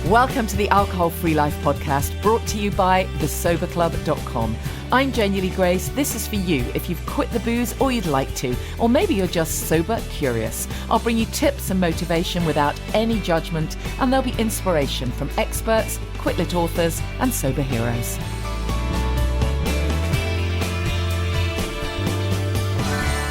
Welcome to the Alcohol Free Life podcast, brought to you by thesoberclub.com. I'm Janey Grace. This is for you if you've quit the booze or you'd like to, or maybe you're just sober curious. I'll bring you tips and motivation without any judgment, and there'll be inspiration from experts, quit-lit authors, and sober heroes.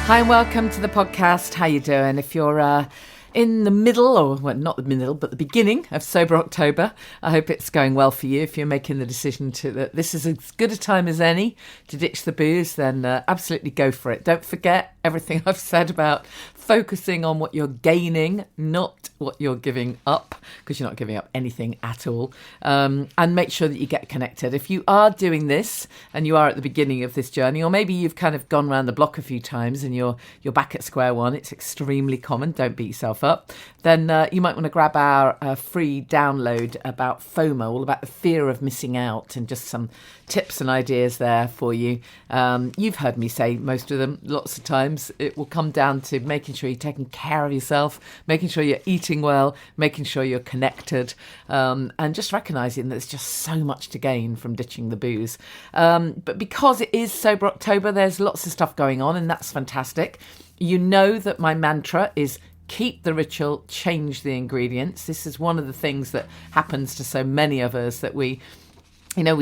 Hi and welcome to the podcast. How you doing? If you're in the middle, or well, not the middle, but the beginning of Sober October, I hope it's going well for you. If you're making the decision that this is as good a time as any to ditch the booze, then absolutely go for it. Don't forget everything I've said about focusing on what you're gaining, not what you're giving up, because you're not giving up anything at all. And make sure that you get connected. If you are doing this and you are at the beginning of this journey, or maybe you've kind of gone around the block a few times and you're back at square one, it's extremely common, don't beat yourself up, then you might want to grab our free download about FOMO, all about the fear of missing out, and just some tips and ideas there for you. You've heard me say most of them lots of times. It will come down to making sure you're taking care of yourself, making sure you're eating well, making sure you're connected, and just recognising that there's just so much to gain from ditching the booze. But because it is Sober October, there's lots of stuff going on, and that's fantastic. You know that my mantra is keep the ritual, change the ingredients. This is one of the things that happens to so many of us, that we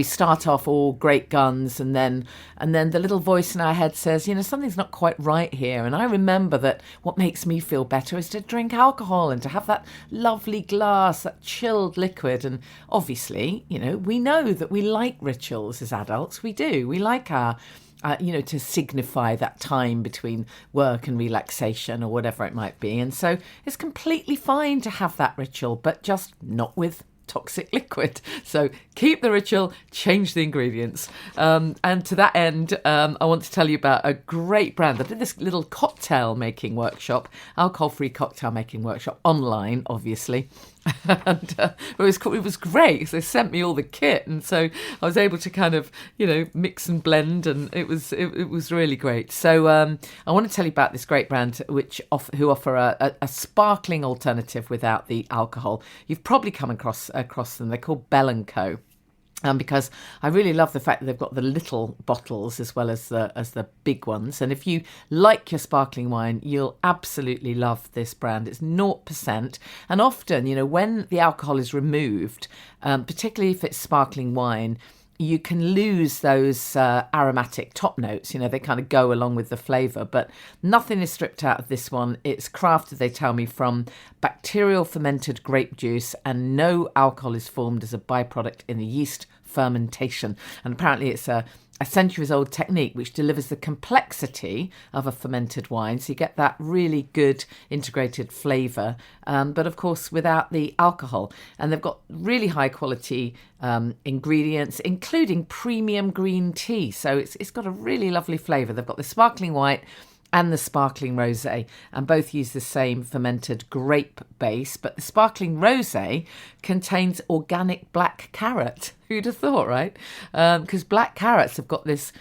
start off all great guns, and then the little voice in our head says, something's not quite right here. And I remember that what makes me feel better is to drink alcohol and to have that lovely glass, that chilled liquid. And obviously, we know that we like rituals as adults. We do. We like our to signify that time between work and relaxation or whatever it might be. And so it's completely fine to have that ritual, but just not with toxic liquid. So keep the ritual, change the ingredients. And to that end, I want to tell you about a great brand. I did this little cocktail making workshop, alcohol-free cocktail making workshop online, obviously. And it was great. So they sent me all the kit, and so I was able to kind of mix and blend, and it was really great. So I want to tell you about this great brand who offer a sparkling alternative without the alcohol. You've probably come across them. They're called Belle Co. Because I really love the fact that they've got the little bottles as well as the big ones. And if you like your sparkling wine, you'll absolutely love this brand. It's 0%. And often, when the alcohol is removed, particularly if it's sparkling wine, you can lose those aromatic top notes. They kind of go along with the flavour, but nothing is stripped out of this one. It's crafted, they tell me, from bacterial fermented grape juice, and no alcohol is formed as a byproduct in the yeast fermentation. And apparently it's a centuries-old technique which delivers the complexity of a fermented wine. So you get that really good integrated flavour, but of course without the alcohol. And they've got really high-quality ingredients, including premium green tea. So it's got a really lovely flavour. They've got the sparkling white and the sparkling rosé, and both use the same fermented grape base, but the sparkling rosé contains organic black carrot. Who'd have thought, right? Because black carrots have got this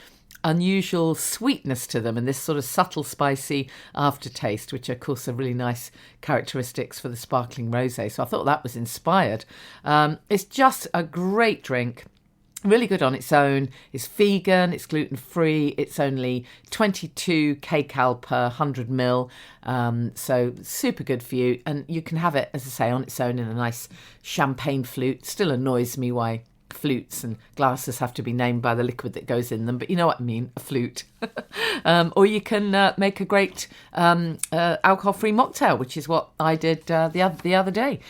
unusual sweetness to them and this sort of subtle spicy aftertaste, which of course are really nice characteristics for the sparkling rosé. So I thought that was inspired. It's just a great drink. Really good on its own. It's vegan, it's gluten-free, it's only 22 kcal per 100 ml, so super good for you. And you can have it, as I say, on its own in a nice champagne flute. Still annoys me why flutes and glasses have to be named by the liquid that goes in them, but you know what I mean, a flute. Or you can make a great alcohol-free mocktail, which is what I did the other day.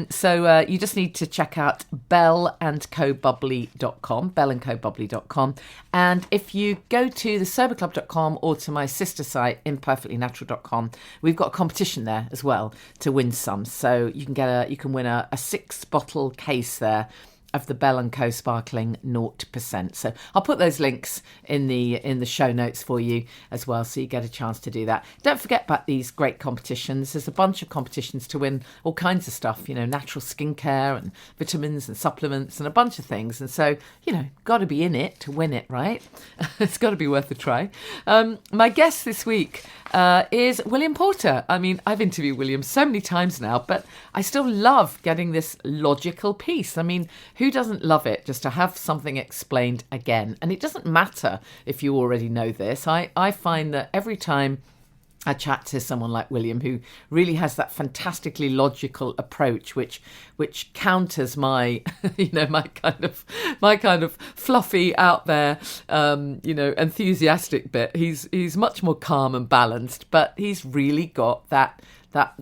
So you just need to check out bellandcobubbly.com, bellandcobubbly.com. And if you go to thesoberclub.com or to my sister site, imperfectlynatural.com, we've got a competition there as well to win some. So you can win a 6-bottle case there of the Belle Co sparkling 0%. So I'll put those links in the show notes for you as well, so you get a chance to do that. Don't forget about these great competitions. There's a bunch of competitions to win all kinds of stuff, natural skincare and vitamins and supplements and a bunch of things. And so, got to be in it to win it, right? It's got to be worth a try. My guest this week is William Porter. I mean, I've interviewed William so many times now, but I still love getting this logical piece. I mean, who doesn't love it just to have something explained again? And it doesn't matter if you already know this. I find that every time I chat to someone like William, who really has that fantastically logical approach, which counters my, my kind of fluffy out there, enthusiastic bit. He's much more calm and balanced, but he's really got that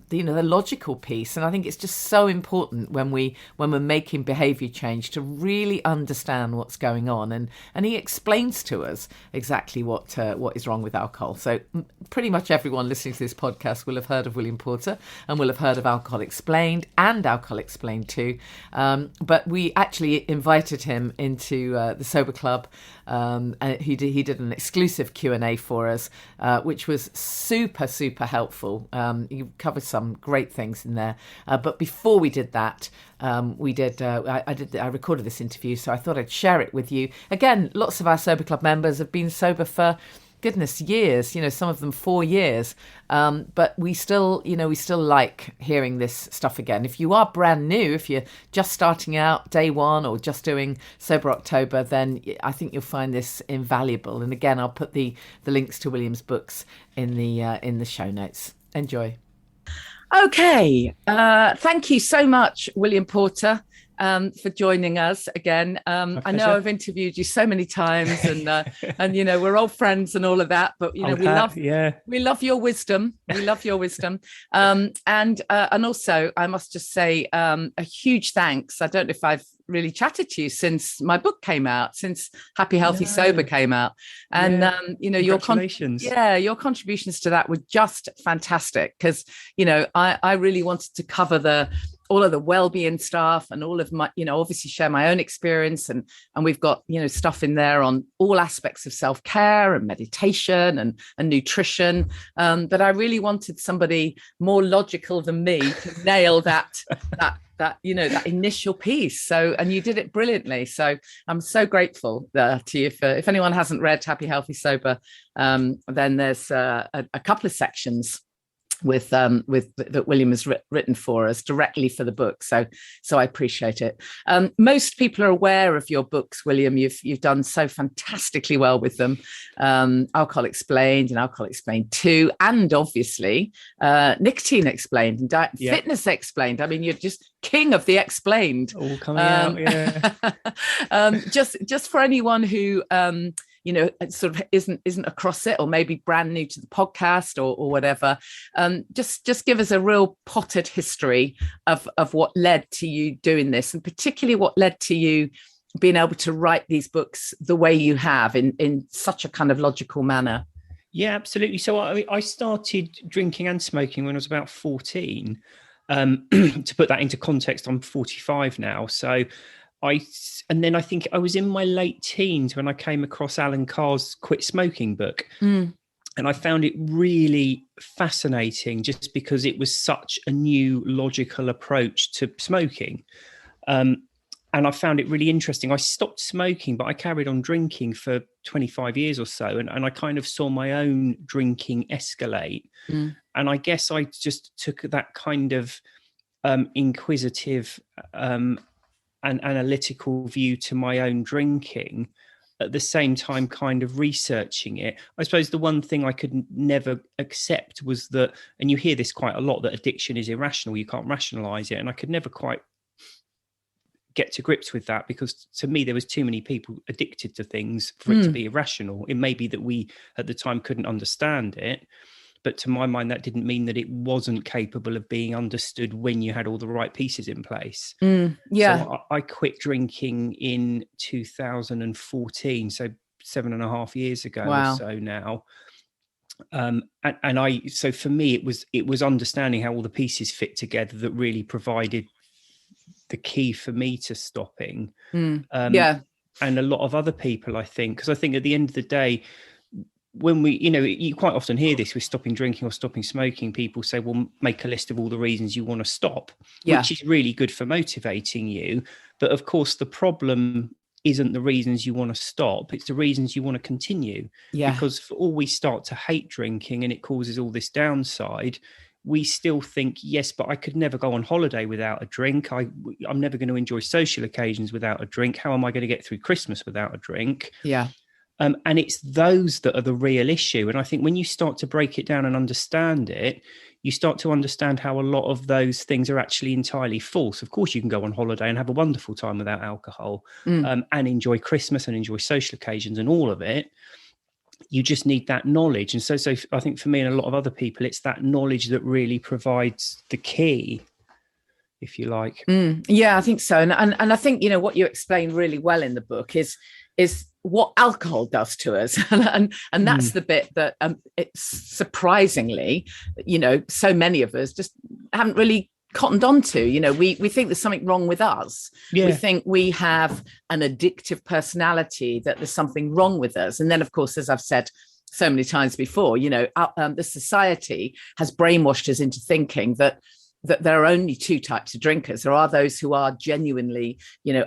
the logical piece. And I think it's just so important when we're making behaviour change to really understand what's going on. And he explains to us exactly what is wrong with alcohol. So pretty much everyone listening to this podcast will have heard of William Porter and will have heard of Alcohol Explained and Alcohol Explained too. But we actually invited him into the Sober Club. And he did an exclusive Q&A for us, which was super, super helpful. He covered some great things in there. But before we did that, I recorded this interview, so I thought I'd share it with you. Again, lots of our Sober Club members have been sober for goodness, years, some of them 4 years. But we still like hearing this stuff again. If you are brand new, if you're just starting out day one or just doing Sober October, then I think you'll find this invaluable. And again, I'll put the links to William's books in the show notes. Enjoy. Okay. Thank you so much, William Porter, for joining us again. I know I've interviewed you so many times, and we're old friends and all of that. But we love your wisdom. We love your wisdom. And also, I must just say a huge thanks. I don't know if I've really chatted to you since my book came out, since Happy Healthy Sober came out, and your contributions to that were just fantastic, because I really wanted to cover all of the well-being stuff and all of my, obviously share my own experience, and we've got stuff in there on all aspects of self-care and meditation and nutrition, but I really wanted somebody more logical than me to nail that initial piece. So, and you did it brilliantly. So I'm so grateful to you for, if anyone hasn't read Happy Healthy Sober, then there's a couple of sections with that William has written for us directly for the book. So I appreciate it. Most people are aware of your books, William. You've done so fantastically well with them. Alcohol Explained and Alcohol Explained 2, and obviously Nicotine Explained and Fitness Explained. I mean, you're just king of the explained. All coming out, yeah. Just for anyone who sort of isn't across it, or maybe brand new to the podcast or whatever, just give us a real potted history of what led to you doing this, and particularly what led to you being able to write these books the way you have in such a kind of logical manner. Yeah, absolutely. So I started drinking and smoking when I was about 14. To put that into context, I'm 45 now. So I think I was in my late teens when I came across Alan Carr's Quit Smoking book. And I found it really fascinating just because it was such a new logical approach to smoking. And I found it really interesting. I stopped smoking, but I carried on drinking for 25 years or so. And I kind of saw my own drinking escalate. And I guess I just took that kind of inquisitive and analytical view to my own drinking, at the same time kind of researching it. I suppose the one thing I could never accept was that, and you hear this quite a lot, that addiction is irrational, you can't rationalize it. And I could never quite get to grips with that, because to me there was too many people addicted to things for it to be irrational. It may be that we at the time couldn't understand it, but to my mind that didn't mean that it wasn't capable of being understood when you had all the right pieces in place. So I quit drinking in 2014, so 7.5 years ago or so now. So for me it was understanding how all the pieces fit together that really provided the key for me to stopping. And a lot of other people, I think, because I think at the end of the day, when we, you quite often hear this with stopping drinking or stopping smoking, people say, well, make a list of all the reasons you want to stop, which is really good for motivating you. But of course, the problem isn't the reasons you want to stop. It's the reasons you want to continue. Yeah. Because for all we start to hate drinking and it causes all this downside, we still think, yes, but I could never go on holiday without a drink. I'm never going to enjoy social occasions without a drink. How am I going to get through Christmas without a drink? Yeah. And it's those that are the real issue. And I think when you start to break it down and understand it, you start to understand how a lot of those things are actually entirely false. Of course, you can go on holiday and have a wonderful time without alcohol, and enjoy Christmas and enjoy social occasions and all of it. You just need that knowledge. And so I think for me and a lot of other people, it's that knowledge that really provides the key, if you like. Yeah, I think so. And I think, what you explain really well in the book is what alcohol does to us. and that's the bit that it's surprisingly, so many of us just haven't really cottoned onto. We think there's something wrong with us. Yeah. We think we have an addictive personality, that there's something wrong with us. And then, of course, as I've said so many times before, the society has brainwashed us into thinking that there are only two types of drinkers. There are those who are genuinely,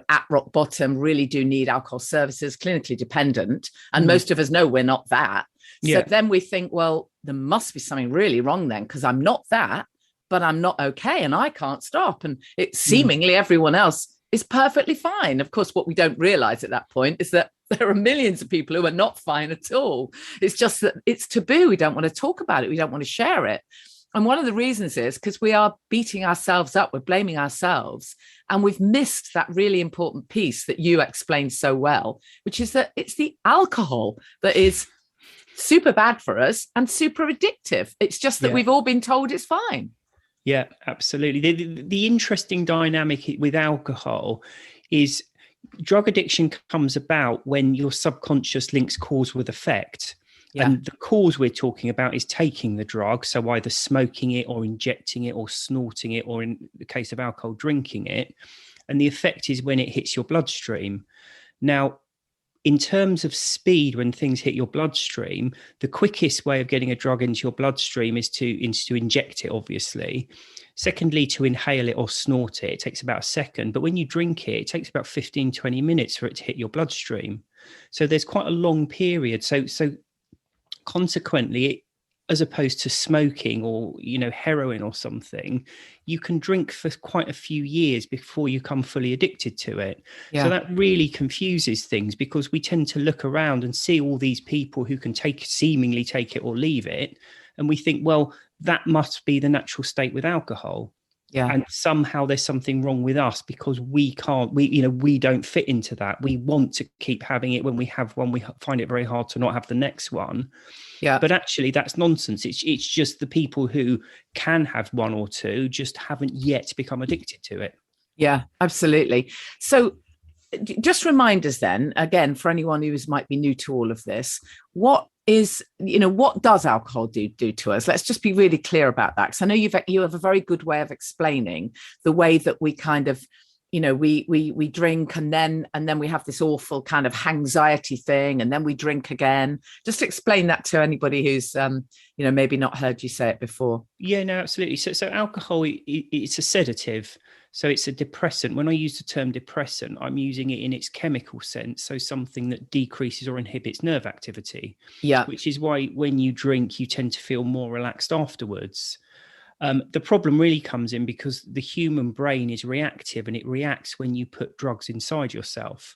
at rock bottom, really do need alcohol services, clinically dependent. And most of us know we're not that. So then we think, well, there must be something really wrong then, because I'm not that, but I'm not okay and I can't stop. And it seemingly everyone else is perfectly fine. Of course, what we don't realize at that point is that there are millions of people who are not fine at all. It's just that it's taboo. We don't want to talk about it. We don't want to share it. And one of the reasons is because we are beating ourselves up, we're blaming ourselves, and we've missed that really important piece that you explained so well, which is that it's the alcohol that is super bad for us and super addictive. It's just that we've all been told it's fine. Yeah, absolutely. The interesting dynamic with alcohol is drug addiction comes about when your subconscious links cause with effect. Yeah. And the cause we're talking about is taking the drug, so either smoking it or injecting it or snorting it, or in the case of alcohol, drinking it. And the effect is when it hits your bloodstream. Now, in terms of speed, when things hit your bloodstream, the quickest way of getting a drug into your bloodstream is to inject it, obviously. Secondly, to inhale it or snort it. It takes about a second. But when you drink it, it takes about 15, 20 minutes for it to hit your bloodstream. So there's quite a long period. So consequently, as opposed to smoking or, heroin or something, you can drink for quite a few years before you become fully addicted to it. Yeah. So that really confuses things, because we tend to look around and see all these people who can seemingly take it or leave it. And we think, well, that must be the natural state with alcohol. Yeah. And somehow there's something wrong with us because we don't fit into that. We want to keep having it. When we have one, we find it very hard to not have the next one. Yeah. But actually that's nonsense. It's just the people who can have one or two just haven't yet become addicted to it. Yeah, absolutely. So just remind us then, again, for anyone who might be new to all of this, what does alcohol do to us? Let's just be really clear about that, because I know you have a very good way of explaining the way that we kind of, we drink and then we have this awful kind of anxiety thing, and then we drink again. Just explain that to anybody who's maybe not heard you say it before. Yeah, no, absolutely. So alcohol, it's a sedative. So it's a depressant. When I use the term depressant, I'm using it in its chemical sense. So something that decreases or inhibits nerve activity. Yeah. Which is why when you drink, you tend to feel more relaxed afterwards. The problem really comes in because the human brain is reactive, and it reacts when you put drugs inside yourself.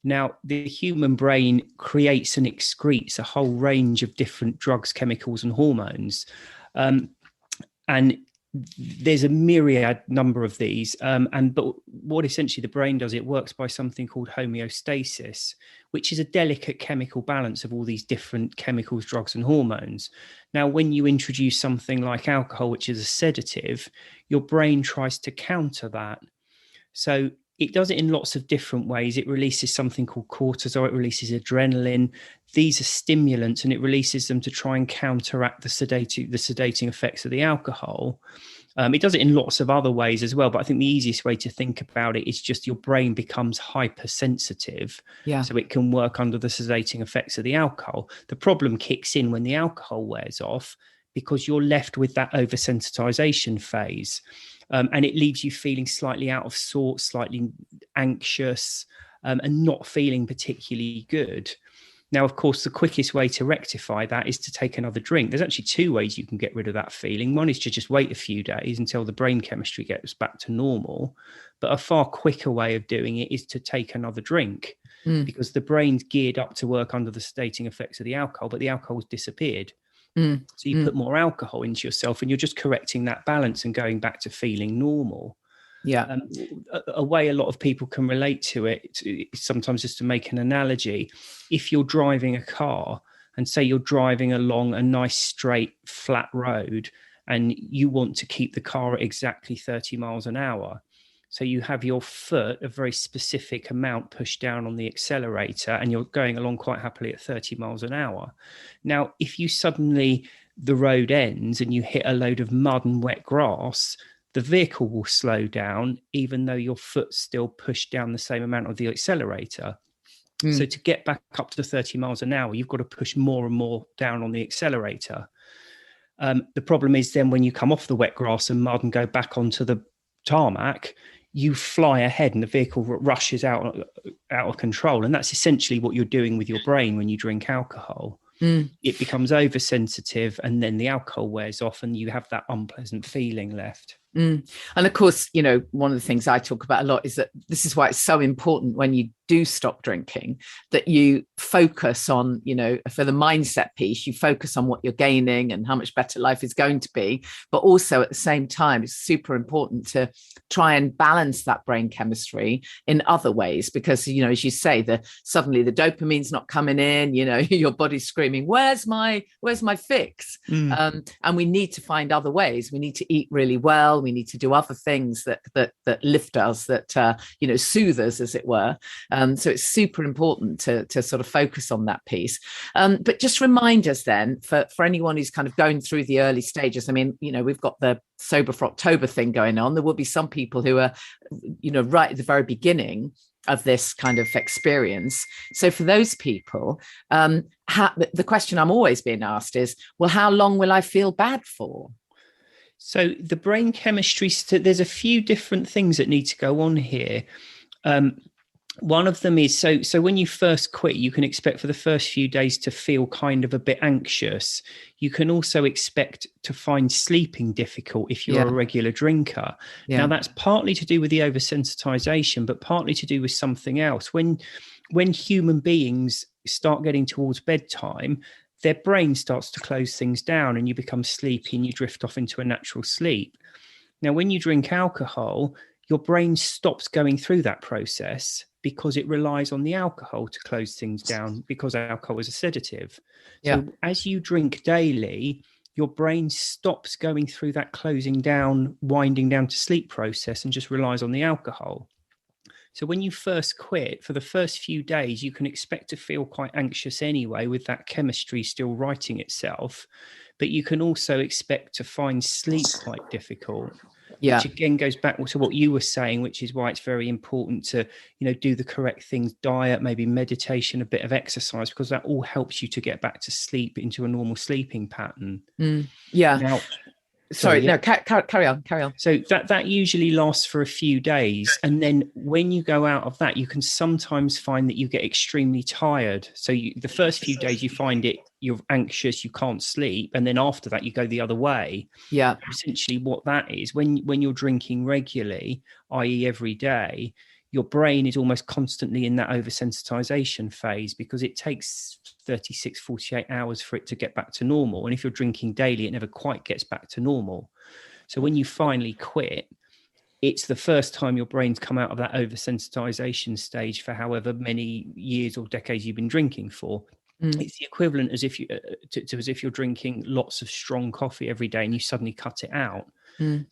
Now, the human brain creates and excretes a whole range of different drugs, chemicals, and hormones. And there's a myriad number of these. But what essentially the brain does, it works by something called homeostasis, which is a delicate chemical balance of all these different chemicals, drugs, and hormones. Now, when you introduce something like alcohol, which is a sedative, your brain tries to counter that. So it does it in lots of different ways. It releases something called cortisol. It releases adrenaline. These are stimulants, and it releases them to try and counteract the sedating effects of the alcohol. It does it in lots of other ways as well, but I think the easiest way to think about it is just your brain becomes hypersensitive, so it can work under the sedating effects of the alcohol. The problem kicks in when the alcohol wears off, because you're left with that oversensitization phase. And it leaves you feeling slightly out of sorts, slightly anxious, and not feeling particularly good. Now, of course, the quickest way to rectify that is to take another drink. There's actually two ways you can get rid of that feeling. One is to just wait a few days until the brain chemistry gets back to normal. But a far quicker way of doing it is to take another drink, because the brain's geared up to work under the sedating effects of the alcohol, but the alcohol's disappeared. So you put more alcohol into yourself, and you're just correcting that balance and going back to feeling normal. Yeah. A way a lot of people can relate to it is sometimes, just to make an analogy, if you're driving a car and say you're driving along a nice straight flat road and you want to keep the car at exactly 30 miles an hour. So you have your foot a very specific amount pushed down on the accelerator and you're going along quite happily at 30 miles an hour. Now, if you suddenly, the road ends and you hit a load of mud and wet grass, the vehicle will slow down, even though your foot's still pushed down the same amount of the accelerator. So to get back up to 30 miles an hour, you've got to push more and more down on the accelerator. The problem is then when you come off the wet grass and mud and go back onto the tarmac, you fly ahead and the vehicle rushes out of control. And that's essentially what you're doing with your brain when you drink alcohol. It becomes oversensitive, and then the alcohol wears off and you have that unpleasant feeling left. And of course, one of the things I talk about a lot is that this is why it's so important when you do stop drinking, that you focus on, for the mindset piece, you focus on what you're gaining and how much better life is going to be. But also at the same time, it's super important to try and balance that brain chemistry in other ways, because, as you say, suddenly the dopamine's not coming in, your body's screaming, where's my fix? And we need to find other ways. We need to eat really well. We need to do other things that lift us, that, soothe us, as it were. So it's super important to sort of focus on that piece. But just remind us then, for anyone who's kind of going through the early stages, I mean, we've got the Sober for October thing going on. There will be some people who are, right at the very beginning of this kind of experience. So for those people, the question I'm always being asked is, well, how long will I feel bad for? So the brain chemistry, there's a few different things that need to go on here. One of them is, so when you first quit, you can expect for the first few days to feel kind of a bit anxious. You can also expect to find sleeping difficult if you're a regular drinker. Now, that's partly to do with the oversensitization, but partly to do with something else. When human beings start getting towards bedtime, their brain starts to close things down and you become sleepy and you drift off into a natural sleep. Now, when you drink alcohol, your brain stops going through that process because it relies on the alcohol to close things down, because alcohol is a sedative. So as you drink daily, your brain stops going through that closing down, winding down to sleep process and just relies on the alcohol. So when you first quit, for the first few days, you can expect to feel quite anxious anyway, with that chemistry still writing itself. But you can also expect to find sleep quite difficult. Which again goes back to what you were saying, which is why it's very important to, do the correct things, diet, maybe meditation, a bit of exercise, because that all helps you to get back to sleep, into a normal sleeping pattern. Now, carry on. So that usually lasts for a few days. And then when you go out of that, you can sometimes find that you get extremely tired. So the first few days you find you're anxious, you can't sleep. And then after that, you go the other way. Essentially what that is, when you're drinking regularly, i.e. every day, your brain is almost constantly in that oversensitization phase, because it takes 36, 48 hours for it to get back to normal. And if you're drinking daily, it never quite gets back to normal. So when you finally quit, it's the first time your brain's come out of that oversensitization stage for however many years or decades you've been drinking for. It's the equivalent as if you're drinking lots of strong coffee every day and you suddenly cut it out.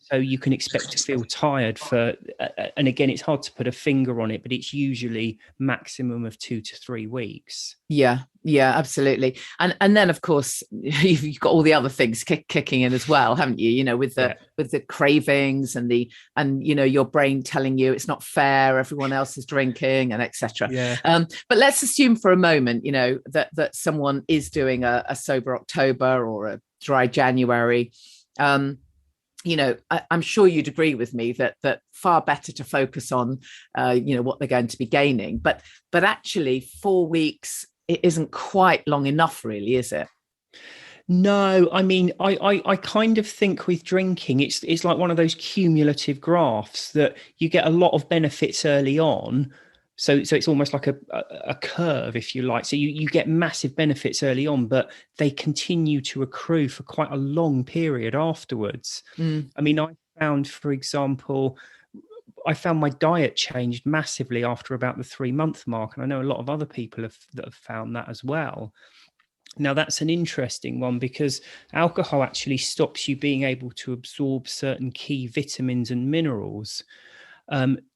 So you can expect to feel tired for, and again, it's hard to put a finger on it, but it's usually maximum of 2 to 3 weeks. Yeah, absolutely. And then, of course, you've got all the other things kicking in as well, haven't you? With the cravings and your brain telling you it's not fair, everyone else is drinking, and etc. But let's assume for a moment, that someone is doing a sober October or a dry January. I'm sure you'd agree with me that far better to focus on, what they're going to be gaining. But actually, 4 weeks, it isn't quite long enough, really, is it? No, I mean, I kind of think with drinking, it's like one of those cumulative graphs that you get a lot of benefits early on. So it's almost like a curve, if you like. So you get massive benefits early on, but they continue to accrue for quite a long period afterwards. I mean, for example, I found my diet changed massively after about the 3-month mark. And I know a lot of other people that have found that as well. Now, that's an interesting one because alcohol actually stops you being able to absorb certain key vitamins and minerals,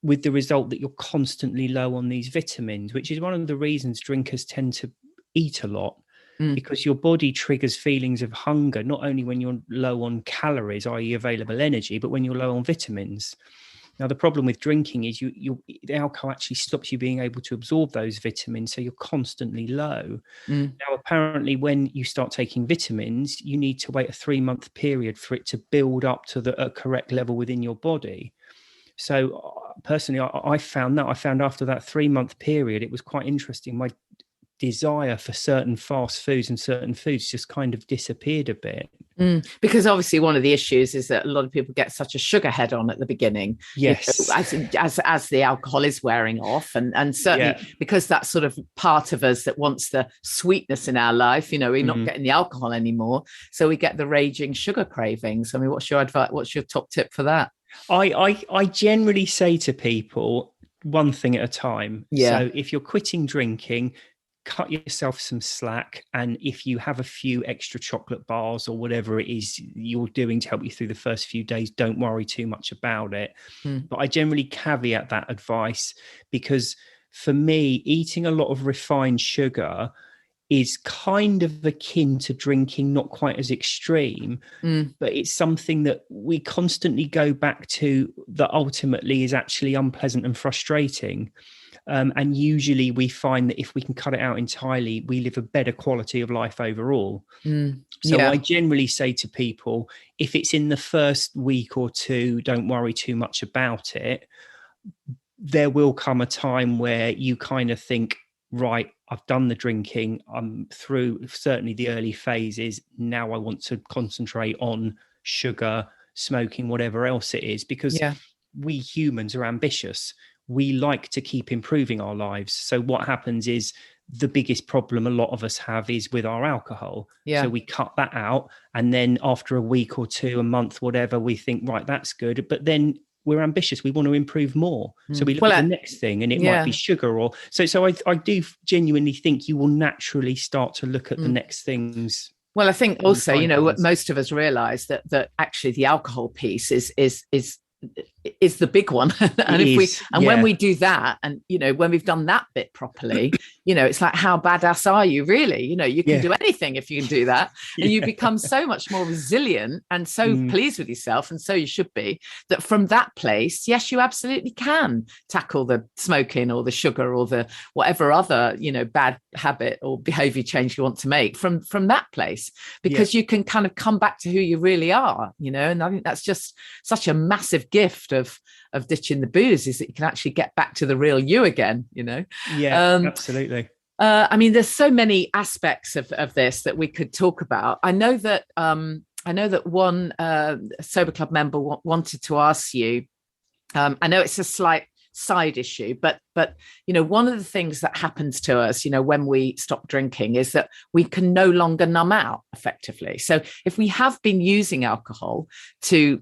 with the result that you're constantly low on these vitamins, which is one of the reasons drinkers tend to eat a lot, because your body triggers feelings of hunger, not only when you're low on calories, i.e. available energy, but when you're low on vitamins. Now, the problem with drinking is the alcohol actually stops you being able to absorb those vitamins, so you're constantly low. Now, apparently, when you start taking vitamins, you need to wait a 3-month period for it to build up to a correct level within your body. So, personally, I found after that 3-month period, it was quite interesting. My desire for certain fast foods and certain foods just kind of disappeared a bit. Because obviously one of the issues is that a lot of people get such a sugar head on at the beginning, yes, as the alcohol is wearing off, and certainly because that's sort of part of us that wants the sweetness in our life. We're not getting the alcohol anymore, so we get the raging sugar cravings. I mean, what's your advice? What's your top tip for that? I generally say to people, one thing at a time. So if you're quitting drinking, cut yourself some slack, and if you have a few extra chocolate bars or whatever it is you're doing to help you through the first few days, don't worry too much about it. But I generally caveat that advice because for me, eating a lot of refined sugar is kind of akin to drinking, not quite as extreme, but it's something that we constantly go back to that ultimately is actually unpleasant and frustrating. And usually we find that if we can cut it out entirely, we live a better quality of life overall. So I generally say to people, if it's in the first week or two, don't worry too much about it. There will come a time where you kind of think, right, I've done the drinking, I'm through certainly the early phases. Now I want to concentrate on sugar, smoking, whatever else it is, because we humans are ambitious. We like to keep improving our lives. So what happens is the biggest problem a lot of us have is with our alcohol. So we cut that out. And then after a week or two, a month, whatever, we think, right, that's good. But then we're ambitious. We want to improve more. So we look at the next thing, and it might be sugar or so I do genuinely think you will naturally start to look at the next things. Well, I think also, what most of us realize that actually the alcohol piece is the big one. And when we do that, and when we've done that bit properly, it's like, how badass are you really? You can do anything if you can do that. And you become so much more resilient and so pleased with yourself, and so you should be, that from that place, yes, you absolutely can tackle the smoking or the sugar or the whatever other bad habit or behavior change you want to make from that place, because you can kind of come back to who you really are. And I think that's just such a massive gift of ditching the booze, is that you can actually get back to the real you again. Absolutely. I mean, there's so many aspects of this that we could talk about. I know that one Sober Club member wanted to ask you. I know it's a slight side issue, but one of the things that happens to us when we stop drinking is that we can no longer numb out effectively. So if we have been using alcohol to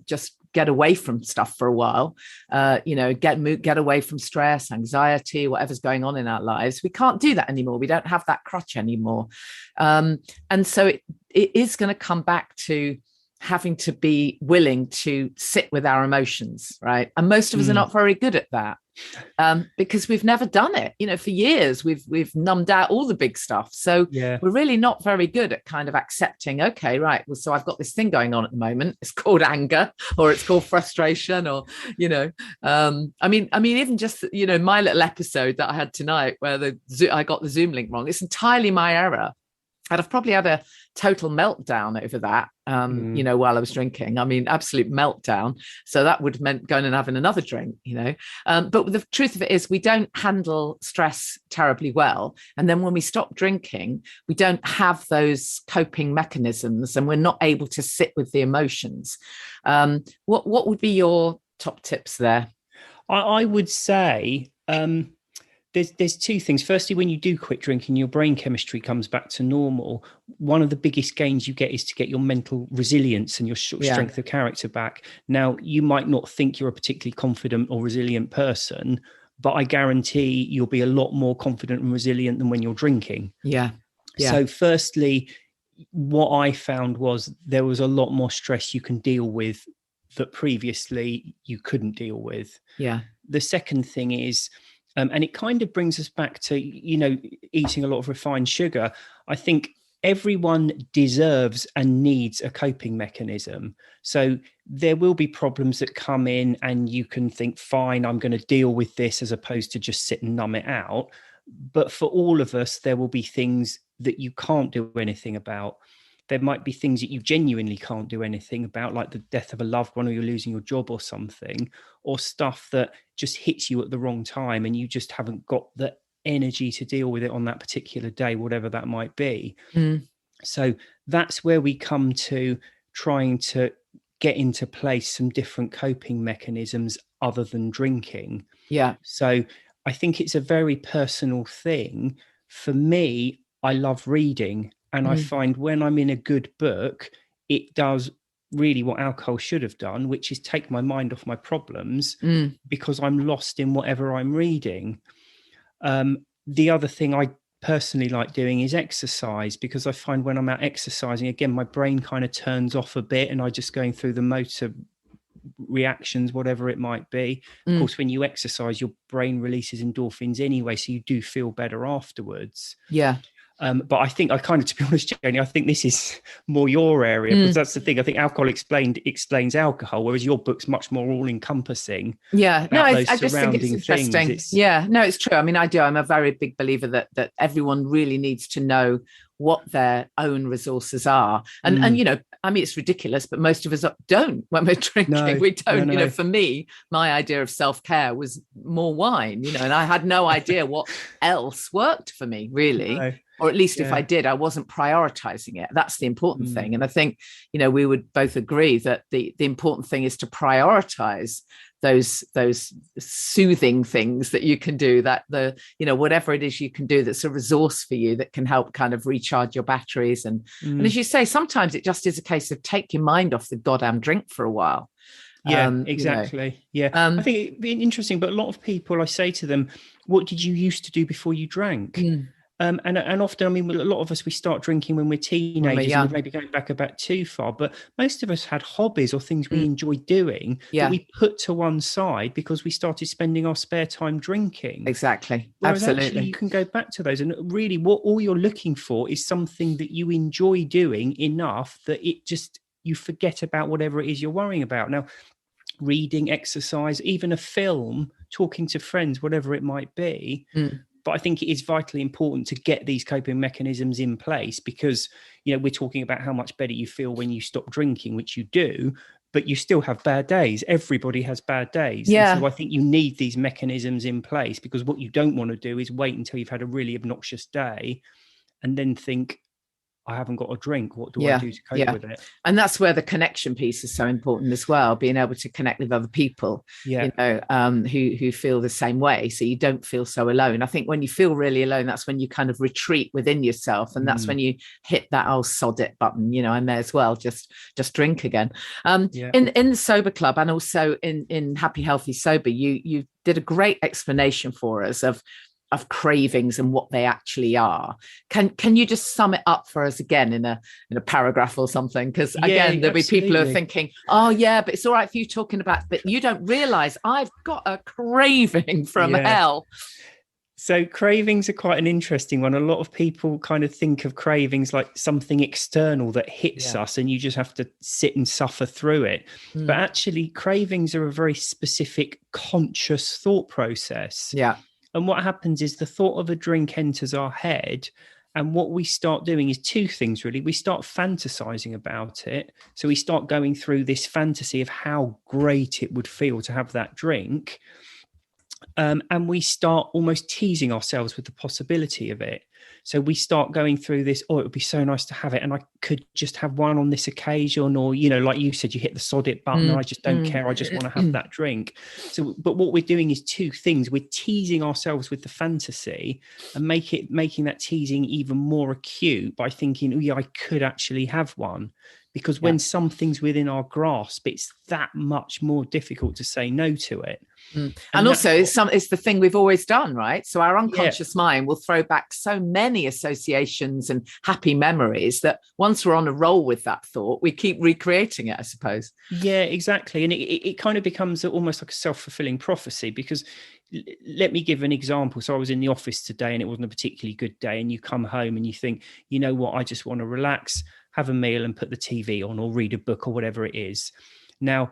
just get away from stuff for a while, get away from stress, anxiety, whatever's going on in our lives, we can't do that anymore. We don't have that crutch anymore. And so it is going to come back to having to be willing to sit with our emotions, right? And most of us are not very good at that, because we've never done it. For years we've numbed out all the big stuff. So we're really not very good at kind of accepting, okay, right, well, so I've got this thing going on at the moment. It's called anger, or it's called frustration, or I mean even just my little episode that I had tonight where I got the Zoom link wrong. It's entirely my error. And I've probably had a total meltdown over that, while I was drinking. I mean, absolute meltdown. So that would have meant going and having another drink, But the truth of it is we don't handle stress terribly well. And then when we stop drinking, we don't have those coping mechanisms and we're not able to sit with the emotions. What would be your top tips there? I would say there's two things. Firstly, when you do quit drinking, your brain chemistry comes back to normal. One of the biggest gains you get is to get your mental resilience and your strength of character back. Now, you might not think you're a particularly confident or resilient person, but I guarantee you'll be a lot more confident and resilient than when you're drinking. Yeah. So firstly, what I found was there was a lot more stress you can deal with that previously you couldn't deal with. Yeah. The second thing is, and it kind of brings us back to, eating a lot of refined sugar. I think everyone deserves and needs a coping mechanism. So there will be problems that come in and you can think, fine, I'm going to deal with this, as opposed to just sit and numb it out. But for all of us, there will be things that you can't do anything about. There might be things that you genuinely can't do anything about, like the death of a loved one, or you're losing your job or something, or stuff that just hits you at the wrong time and you just haven't got the energy to deal with it on that particular day, whatever that might be. So that's where we come to trying to get into place some different coping mechanisms other than drinking. Yeah. So I think it's a very personal thing. For me, I love reading. And I find when I'm in a good book, it does really what alcohol should have done, which is take my mind off my problems because I'm lost in whatever I'm reading. The other thing I personally like doing is exercise, because I find when I'm out exercising, again, my brain kind of turns off a bit and I just going through the motor reactions, whatever it might be. Of course, when you exercise, your brain releases endorphins anyway, so you do feel better afterwards. Yeah. But I think to be honest, Janey, I think this is more your area, because that's the thing. I think alcohol explains alcohol, whereas your book's much more all encompassing. Yeah, no, I just think it's interesting. It's true. I mean, I do. I'm a very big believer that everyone really needs to know what their own resources are. And I mean, it's ridiculous, but most of us don't when we're drinking. No, we don't. No. For me, my idea of self-care was more wine, and I had no idea what else worked for me, really. No. Or at least if I did, I wasn't prioritizing it. That's the important thing. And I think, we would both agree that the important thing is to prioritize those soothing things that you can do, that whatever it is you can do that's a resource for you that can help kind of recharge your batteries. And as you say, sometimes it just is a case of take your mind off the goddamn drink for a while. Yeah, exactly. I think it'd be interesting, but a lot of people, I say to them, what did you used to do before you drank? And often, I mean, a lot of us, we start drinking when we're teenagers, and we're maybe going back a bit too far, but most of us had hobbies or things we enjoyed doing that we put to one side because we started spending our spare time drinking. Exactly. Whereas Absolutely. Actually, you can go back to those, and really what all you're looking for is something that you enjoy doing enough that you forget about whatever it is you're worrying about. Now, reading, exercise, even a film, talking to friends, whatever it might be. But I think it is vitally important to get these coping mechanisms in place, because, we're talking about how much better you feel when you stop drinking, which you do, but you still have bad days. Everybody has bad days. Yeah. And so I think you need these mechanisms in place, because what you don't want to do is wait until you've had a really obnoxious day and then think, I haven't got a drink. What do I do to cope with it? And that's where the connection piece is so important as well. Being able to connect with other people, who feel the same way, so you don't feel so alone. I think when you feel really alone, that's when you kind of retreat within yourself, and that's when you hit that old sod it button. I may as well just drink again. In the Sober Club, and also in Happy Healthy Sober, you did a great explanation for us of cravings and what they actually are. Can you just sum it up for us again in a paragraph or something? Because again, there'll be people who are thinking, oh yeah, but it's all right for you talking about, but you don't realize I've got a craving from hell. So cravings are quite an interesting one. A lot of people kind of think of cravings like something external that hits us and you just have to sit and suffer through it. But actually, cravings are a very specific conscious thought process. Yeah. And what happens is the thought of a drink enters our head, And what we start doing is two things, really. We start fantasizing about it. So we start going through this fantasy of how great it would feel to have that drink. And we start almost teasing ourselves with the possibility of it. So we start going through this, oh, it would be so nice to have it. And I could just have one on this occasion. Or, like you said, you hit the sod it button and I just don't care. I just want to have that drink. So, but what we're doing is two things. We're teasing ourselves with the fantasy and making that teasing even more acute by thinking, oh yeah, I could actually have one. Because when something's within our grasp, it's that much more difficult to say no to it. And also, it's the thing we've always done, right? So our unconscious mind will throw back so many associations and happy memories that once we're on a roll with that thought, we keep recreating it, I suppose. Yeah, exactly. And it kind of becomes almost like a self-fulfilling prophecy, because let me give an example. So I was in the office today and it wasn't a particularly good day, and you come home and you think, you know what, I just want to relax, have a meal and put the TV on or read a book or whatever it is. Now,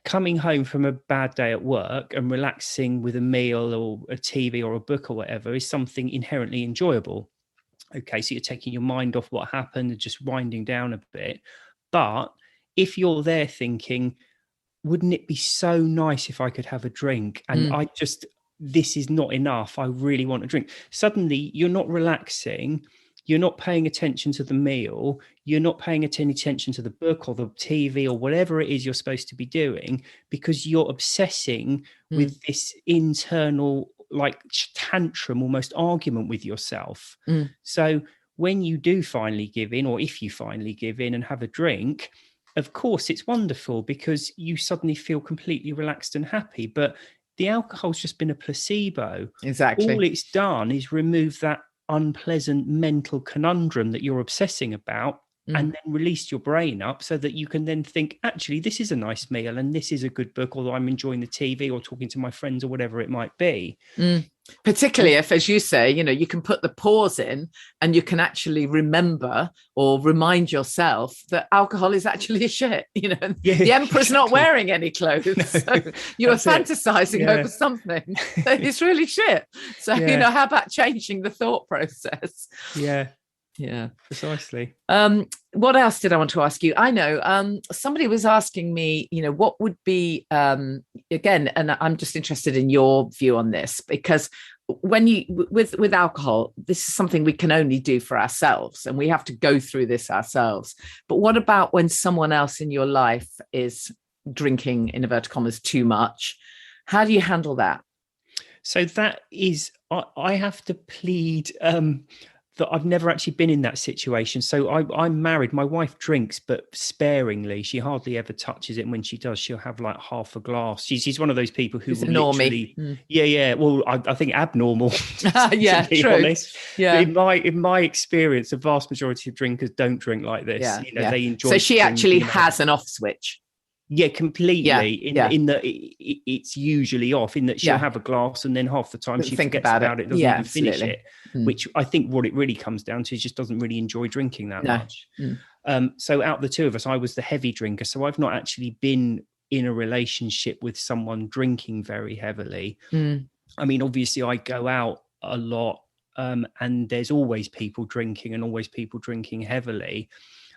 coming home from a bad day at work and relaxing with a meal or a TV or a book or whatever is something inherently enjoyable. Okay, so you're taking your mind off what happened and just winding down a bit. But if you're there thinking, wouldn't it be so nice if I could have a drink? And this is not enough. I really want a drink. Suddenly you're not relaxing. You're not paying attention to the meal. You're not paying any attention to the book or the TV or whatever it is you're supposed to be doing, because you're obsessing with this internal, like, tantrum, almost argument with yourself. So when you do finally give in, or if you finally give in and have a drink, of course, it's wonderful because you suddenly feel completely relaxed and happy. But the alcohol's just been a placebo. Exactly. All it's done is remove that unpleasant mental conundrum that you're obsessing about, and then release your brain up so that you can then think, actually, this is a nice meal and this is a good book, or I'm enjoying the TV or talking to my friends or whatever it might be. Particularly if, as you say, you can put the pause in and you can actually remember or remind yourself that alcohol is actually a shit. The emperor's not wearing any clothes. No, so you're fantasizing over something that is really shit. So, how about changing the thought process? Yeah, precisely. What else did I want to ask you? I know somebody was asking me, what would be, again, and I'm just interested in your view on this, because when you, with alcohol, this is something we can only do for ourselves and we have to go through this ourselves. But what about when someone else in your life is drinking, in inverted commas, too much? How do you handle that? So that is, I have to plead that I've never actually been in that situation. So I'm married. My wife drinks, but sparingly. She hardly ever touches it. And when she does, she'll have like half a glass. She's one of those people who will literally, yeah. Well, I think abnormal. Yeah, true. Honest. Yeah. In my experience, the vast majority of drinkers don't drink like this. Yeah, they enjoy. So she actually has an off switch. Yeah, completely. In that it's usually off, in that she'll have a glass and then half the time she forgets about it, doesn't even finish it, which I think what it really comes down to is just doesn't really enjoy drinking that much. So out of the two of us, I was the heavy drinker. So I've not actually been in a relationship with someone drinking very heavily. I mean, obviously I go out a lot and there's always people drinking and always people drinking heavily.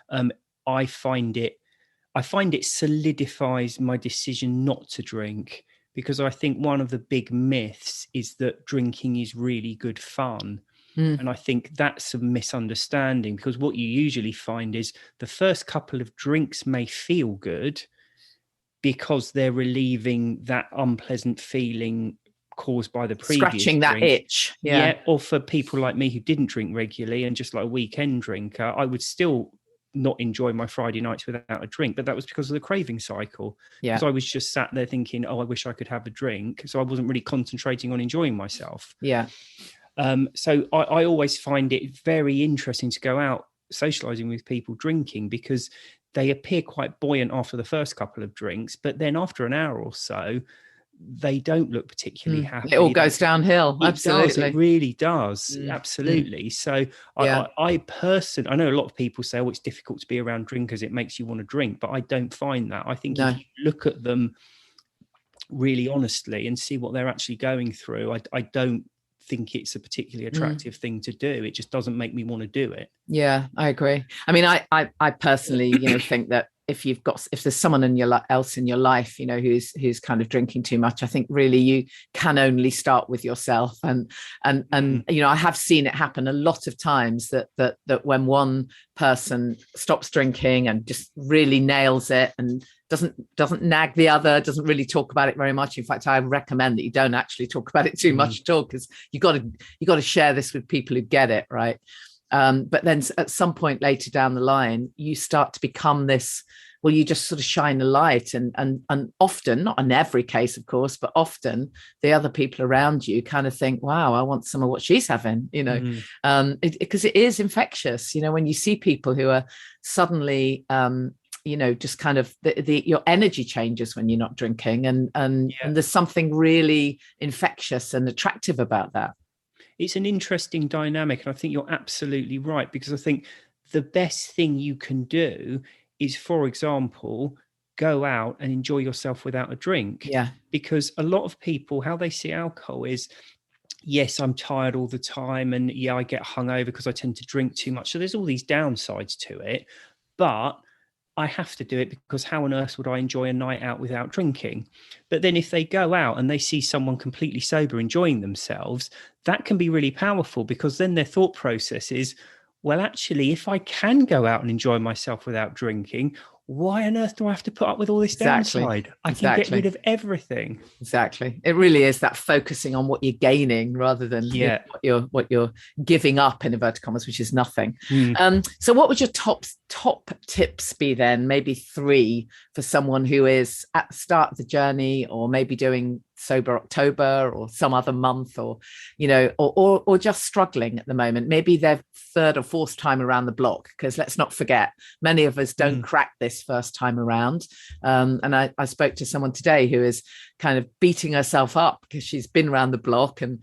I find it solidifies my decision not to drink, because I think one of the big myths is that drinking is really good fun. And I think that's a misunderstanding, because what you usually find is the first couple of drinks may feel good because they're relieving that unpleasant feeling caused by the previous scratching that drink. itch. Or for people like me who didn't drink regularly and just like a weekend drinker, I would still not enjoy my Friday nights without a drink, but that was because of the craving cycle. Because I was just sat there thinking, oh, I wish I could have a drink. So I wasn't really concentrating on enjoying myself. So I always find it very interesting to go out socializing with people drinking, because they appear quite buoyant after the first couple of drinks, but then after an hour or so, they don't look particularly happy. It all goes downhill. Absolutely. It really does. Absolutely. So I personally, I know a lot of people say, oh, it's difficult to be around drinkers, it makes you want to drink, but I don't find that. I think if you look at them really honestly and see what they're actually going through, I don't think it's a particularly attractive thing to do. It just doesn't make me want to do it. Yeah, I agree. I mean, I personally, think that if there's someone else in your life, who's kind of drinking too much, I think really you can only start with yourself. And I have seen it happen a lot of times that when one person stops drinking and just really nails it and doesn't nag the other, doesn't really talk about it very much. In fact, I recommend that you don't actually talk about it too much at all, because you got to share this with people who get it, right? But then at some point later down the line, you start to become this, well, you just sort of shine a light, and often, not in every case, of course, but often the other people around you kind of think, wow, I want some of what she's having, because it is infectious, when you see people who are suddenly, just kind of your energy changes when you're not drinking, and there's something really infectious and attractive about that. It's an interesting dynamic, and I think you're absolutely right, because I think the best thing you can do is, for example, go out and enjoy yourself without a drink. Yeah. Because a lot of people, how they see alcohol is, yes, I'm tired all the time, and I get hungover because I tend to drink too much. So there's all these downsides to it, but I have to do it because how on earth would I enjoy a night out without drinking? But then if they go out and they see someone completely sober enjoying themselves, that can be really powerful, because then their thought process is, well, actually, if I can go out and enjoy myself without drinking, why on earth do I have to put up with all this downside? I can get rid of everything. Exactly. It really is that focusing on what you're gaining rather than what you're giving up, in inverted commas, which is nothing. So what would your top tips be then? Maybe 3 for someone who is at the start of the journey, or maybe doing Sober October or some other month, or or just struggling at the moment. Maybe their 3rd or 4th time around the block, because let's not forget, many of us don't crack this first time around. And I spoke to someone today who is kind of beating herself up because she's been around the block and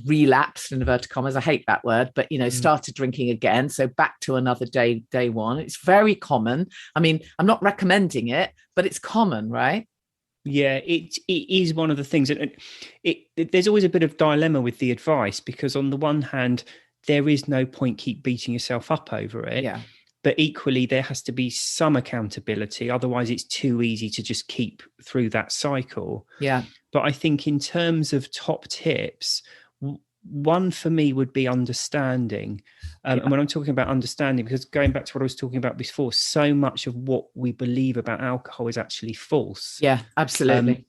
relapsed, in inverted commas. I hate that word, but started drinking again. So back to another day one. It's very common. I mean, I'm not recommending it, but it's common, right? Yeah, it is one of the things, and there's always a bit of dilemma with the advice, because on the one hand, there is no point keep beating yourself up over it. Yeah. But equally, there has to be some accountability. Otherwise, it's too easy to just keep through that cycle. Yeah. But I think in terms of top tips, one for me would be understanding. And when I'm talking about understanding, because going back to what I was talking about before, so much of what we believe about alcohol is actually false. Yeah, absolutely.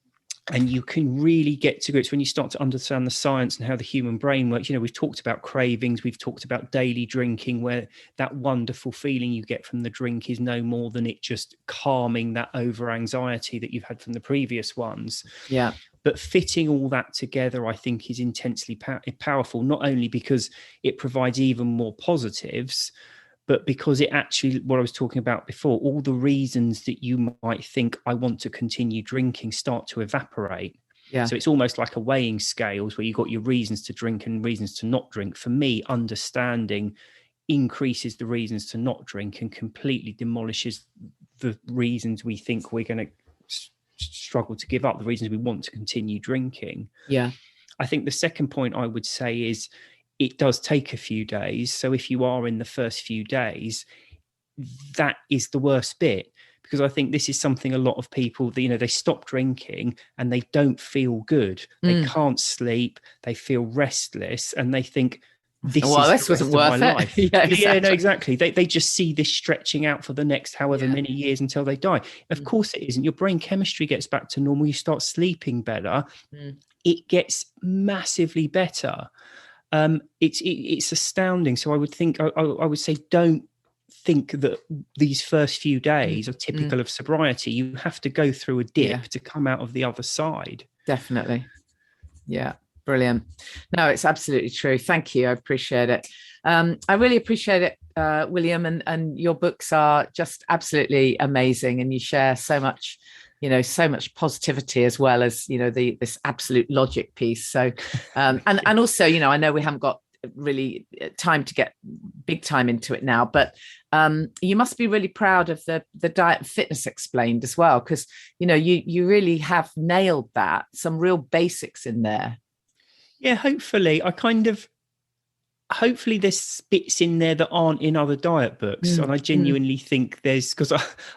And you can really get to grips when you start to understand the science and how the human brain works. We've talked about cravings, we've talked about daily drinking, where that wonderful feeling you get from the drink is no more than it just calming that over anxiety that you've had from the previous ones. Yeah. But fitting all that together, I think, is intensely powerful, not only because it provides even more positives, but because it actually, what I was talking about before, all the reasons that you might think I want to continue drinking start to evaporate. Yeah. So it's almost like a weighing scales where you've got your reasons to drink and reasons to not drink. For me, understanding increases the reasons to not drink and completely demolishes the reasons we think we're going to struggle to give up, the reasons we want to continue drinking. Yeah. I think the second point I would say is it does take a few days. So if you are in the first few days, that is the worst bit, because I think this is something a lot of people, they stop drinking and they don't feel good. They can't sleep. They feel restless and they think, this wasn't worth it. Life. No, exactly. They just see this stretching out for the next however many years until they die. Of course it isn't. Your brain chemistry gets back to normal. You start sleeping better. It gets massively better. It's astounding. So I would think, I would say, don't think that these first few days are typical of sobriety. You have to go through a dip to come out of the other side. Definitely. Yeah. Brilliant. No, it's absolutely true. Thank you. I appreciate it. I really appreciate it, William, and your books are just absolutely amazing. And you share so much, so much positivity, as well as, this absolute logic piece. So, and also, I know we haven't got really time to get big time into it now, but you must be really proud of the Diet and Fitness Explained as well, because, you really have nailed that, some real basics in there. Yeah, hopefully. Hopefully there's bits in there that aren't in other diet books. And I genuinely think because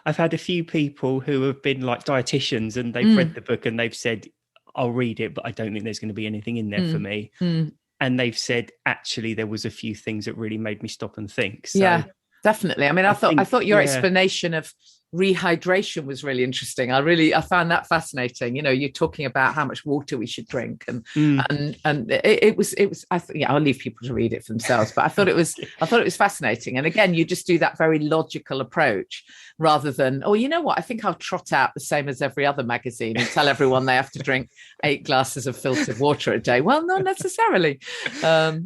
I've had a few people who have been like dietitians and they've read the book and they've said, I'll read it, but I don't think there's going to be anything in there for me. And they've said, actually, there was a few things that really made me stop and think. So, yeah, definitely. I mean, I thought your explanation of rehydration was really interesting. I found that fascinating. You know, you're talking about how much water we should drink, and it was. I'll leave people to read it for themselves. But I thought it was fascinating. And again, you just do that very logical approach rather than, oh, you know what? I think I'll trot out the same as every other magazine and tell everyone they have to drink 8 glasses of filtered water a day. Well, not necessarily. Yeah,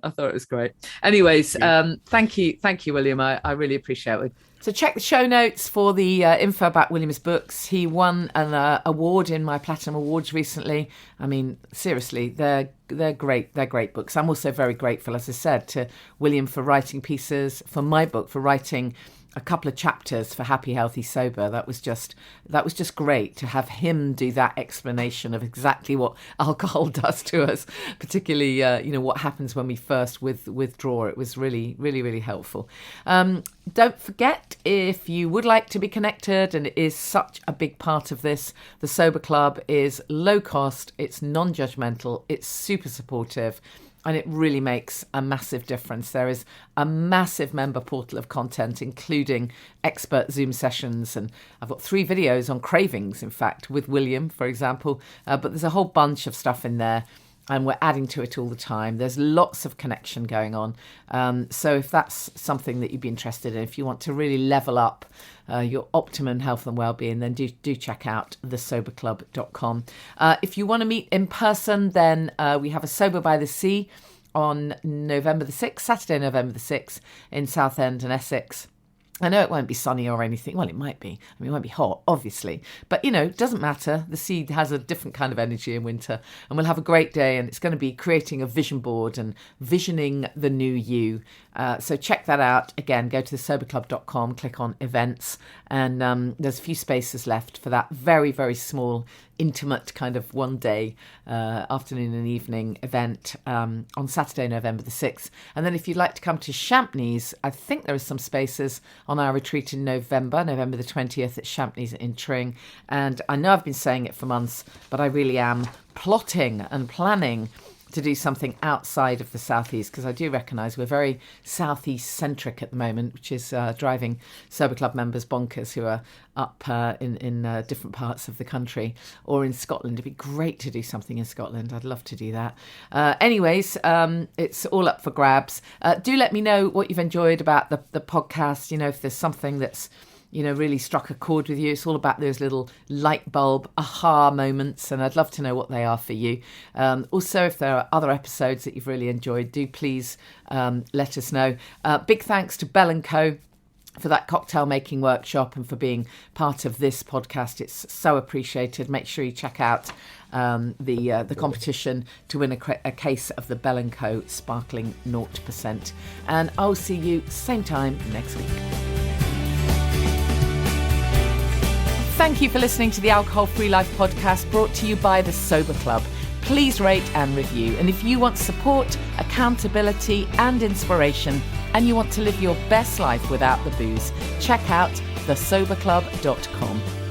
I thought it was great. Anyways, thank you, William. I really appreciate it. So check the show notes for the info about William's books. He won an award in my Platinum Awards recently. I mean, seriously, they're great. They're great books. I'm also very grateful, as I said, to William for writing pieces for my book, for writing a couple of chapters for Happy, Healthy, Sober. That was just great to have him do that explanation of exactly what alcohol does to us, particularly what happens when we first withdraw. It was really, really, really helpful. Don't forget, if you would like to be connected, and it is such a big part of this, the Sober Club is low cost, it's non-judgmental, it's super supportive, and it really makes a massive difference. There is a massive member portal of content, including expert Zoom sessions. And I've got 3 videos on cravings, in fact, with William, for example. But there's a whole bunch of stuff in there, and we're adding to it all the time. There's lots of connection going on. So if that's something that you'd be interested in, if you want to really level up your optimum health and well-being, then do check out thesoberclub.com. If you want to meet in person, then we have a Sober by the Sea on November the 6th, Saturday, November the 6th in Southend and Essex. I know it won't be sunny or anything. Well, it might be. I mean, it won't be hot, obviously. But, it doesn't matter. The sea has a different kind of energy in winter. And we'll have a great day. And it's going to be creating a vision board and visioning the new you. So check that out. Again, go to thesoberclub.com, click on events. And there's a few spaces left for that very, very small, intimate kind of one-day afternoon and evening event on Saturday, November the 6th. And then if you'd like to come to Champneys, I think there are some spaces on our retreat in November the 20th at Champneys in Tring. And I know I've been saying it for months, but I really am plotting and planning to do something outside of the southeast, because I do recognise we're very southeast centric at the moment, which is driving Sober Club members bonkers who are up in different parts of the country or in Scotland. It'd be great to do something in Scotland. I'd love to do that. Anyways, it's all up for grabs. Do let me know what you've enjoyed about the podcast. If there's something that's really struck a chord with you. It's all about those little light bulb aha moments, and I'd love to know what they are for you. Also, if there are other episodes that you've really enjoyed, do please let us know. Big thanks to Belle Co for that cocktail making workshop and for being part of this podcast. It's so appreciated. Make sure you check out the competition to win a case of the Belle Co Sparkling 0%. And I'll see you same time next week. Thank you for listening to the Alcohol Free Life podcast, brought to you by the Sober Club. Please rate and review. And if you want support, accountability and inspiration, and you want to live your best life without the booze, check out thesoberclub.com.